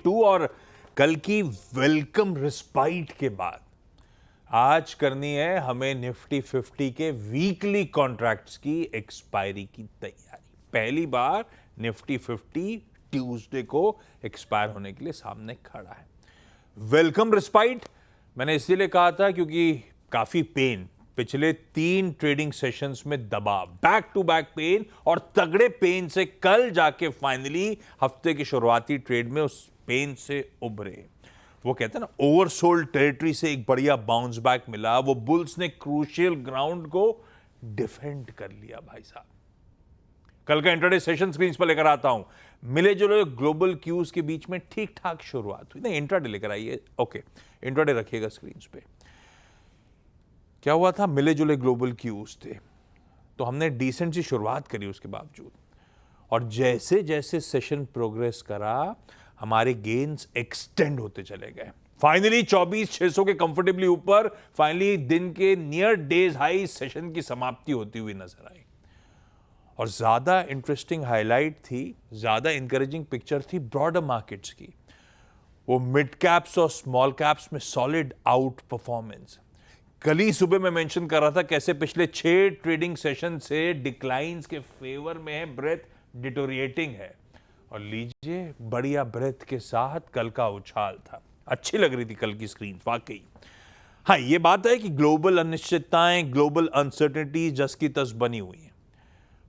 To और कल की वेलकम रिस्पाइट के बाद आज करनी है हमें निफ्टी 50 के वीकली कॉन्ट्रैक्ट्स की एक्सपायरी की तैयारी। पहली बार निफ्टी 50 ट्यूसडे को एक्सपायर होने के लिए सामने खड़ा है। वेलकम रिस्पाइट मैंने इसलिए कहा था क्योंकि काफी पेन, पिछले 3 ट्रेडिंग सेशंस में दबाव, बैक टू बैक पेन और तगड़े पेन से कल जाके फाइनली हफ्ते की शुरुआती ट्रेड में उस पेन से उभरे। वो कहते हैं ना, ओवरसोल्ड टेरिटरी से एक बढ़िया बाउंस बैक मिला। वो बुल्स ने क्रूशियल ग्राउंड को डिफेंड कर लिया। भाई साहब, कल का इंट्राडे सेशन स्क्रीन पर लेकर आता हूं। मिले जुले ग्लोबल क्यूज के बीच में ठीक ठाक शुरुआत हुई। नहीं, इंट्राडे लेकर आइए। ओके, इंट्राडे रखिएगा स्क्रीन पे। क्या हुआ था? मिले जुले ग्लोबल क्यूज थे तो हमने डिसेंट सी शुरुआत करी उसके बावजूद, और जैसे जैसे सेशन प्रोग्रेस करा हमारे गेन्स एक्सटेंड होते चले गए। फाइनली 24,600 के कंफर्टेबली ऊपर फाइनली दिन के नियर डेज हाई सेशन की समाप्ति होती हुई नजर आई। और ज्यादा इंटरेस्टिंग हाईलाइट थी, ज्यादा इंकरेजिंग पिक्चर थी ब्रॉडर मार्केट्स की। वो मिड कैप्स और स्मॉल कैप्स में सॉलिड आउट परफॉर्मेंस। कल ही सुबह मैं मेंशन कर रहा था कैसे पिछले 6 ट्रेडिंग सेशन से डिक्लाइंस के फेवर में है, ब्रेथ डिटोरिएटिंग है। और लीजिए, बढ़िया ब्रेथ के साथ कल का उछाल था। अच्छी लग रही थी कल की स्क्रीन वाकई। हाँ, ये बात है कि ग्लोबल अनिश्चितताएं, ग्लोबल अनसर्टेनिटी जस की तस बनी हुई है,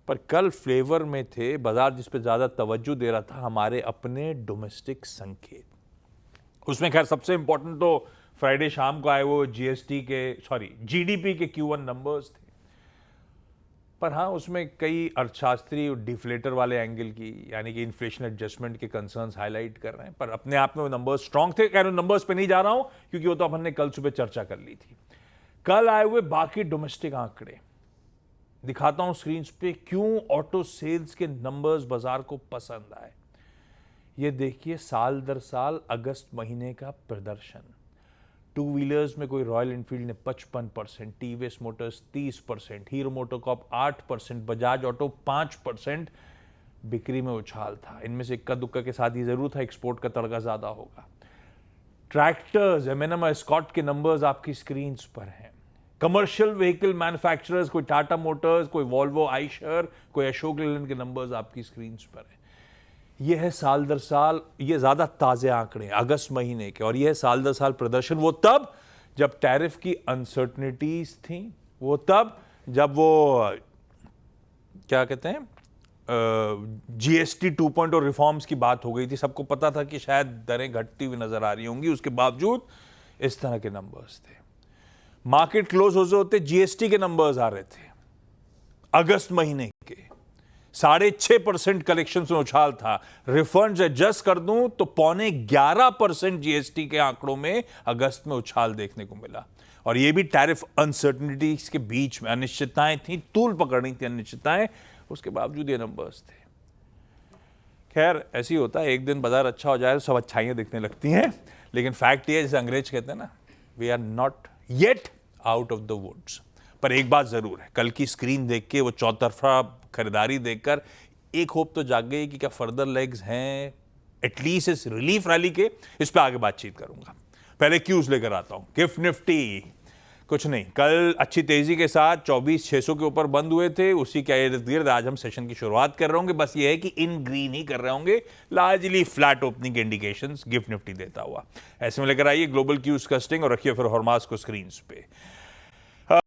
पर कल फ्लेवर में थे बाजार जिस पे ज्यादा तवज्जो दे रहा था हमारे अपने डोमेस्टिक संकेत। उसमें खैर सबसे इंपॉर्टेंट तो फ्राइडे शाम को आए वो जीडीपी के Q1 नंबर्स थे। पर हाँ, उसमें कई अर्थशास्त्री डिफ्लेटर वाले एंगल की, यानी कि इन्फ्लेशन एडजस्टमेंट के कंसर्न्स हाईलाइट कर रहे हैं। पर अपने आप में वो नंबर्स स्ट्रांग थे। खैर, नंबर्स पे नहीं जा रहा हूं क्योंकि वो तो अपन ने कल सुबह चर्चा कर ली थी। कल आए हुए बाकी डोमेस्टिक आंकड़े दिखाता हूं स्क्रीन पे, क्यों ऑटो सेल्स के नंबर्स बाजार को पसंद आए। ये देखिए, साल दर साल अगस्त महीने का प्रदर्शन। 2 व्हीलर्स में कोई रॉयल एनफील्ड ने 55%, TVS Motors 30%, hero MotoCorp 8%, Bajaj auto 5% बिक्री में उछाल था। इनमें से इक्का दुक्का के साथ ही जरूर था एक्सपोर्ट का तड़का ज्यादा होगा। ट्रैक्टर्स, एमएनएम और स्कॉट के नंबर्स आपकी स्क्रीन पर हैं। कमर्शियल व्हीकल मैन्युफैक्चरर्स, कोई टाटा मोटर्स, कोई वॉल्वो आइशर, कोई अशोक लेलैंड के नंबर्स आपकी स्क्रीन पर हैं। यह है साल दर साल, ये ज्यादा ताजे आंकड़े अगस्त महीने के, और यह है साल दर साल प्रदर्शन। वो तब जब टैरिफ की अनसर्टनिटीज थी, वो तब जब वो क्या कहते हैं जीएसटी 2.0 रिफॉर्म्स की बात हो गई थी। सबको पता था कि शायद दरें घटती हुई नजर आ रही होंगी, उसके बावजूद इस तरह के नंबर्स थे। मार्केट क्लोज होते जीएसटी के नंबर्स आ रहे थे अगस्त महीने के। 6.5% कलेक्शन में उछाल था। रिफंड्स एडजस्ट कर दूं तो 11.25% जीएसटी के आंकड़ों में अगस्त में उछाल देखने को मिला। और यह भी टैरिफ अनसर्टनिटीज के बीच में अनिश्चितताएं थी, तूल पकड़नी थी अनिश्चितताएं, उसके बावजूद ये नंबर्स थे। खैर, ऐसी होता है, एक दिन बाजार अच्छा हो जाए तो सब अच्छाइयां दिखने लगती हैं। लेकिन फैक्ट ये है, जैसे अंग्रेज कहते हैं ना, we are not yet out of the woods. पर एक बात जरूर है, कल की स्क्रीन देख के, वो चौतरफा खरीदारी देखकर एक होप तो जाग गई कि क्या फर्दर लेग्स हैं एटलीस्ट इस रिलीफ रैली के। इस पे आगे बातचीत करूंगा। पहले क्यूज लेकर आता हूं। गिफ्ट निफ्टी कुछ नहीं, कल अच्छी तेजी के साथ 24,600 के ऊपर बंद हुए थे। उसी के इर्द गिर्द आज हम सेशन की शुरुआत कर रहे होंगे। बस ये है कि इन ग्रीन ही कर रहे होंगे, लार्जली फ्लैट ओपनिंग के इंडिकेशंस गिफ्ट निफ्टी देता हुआ। ऐसे में लेकर आइए ग्लोबल क्यूज कस्टिंग और रखिए फिर हॉर्मास को स्क्रीन पे।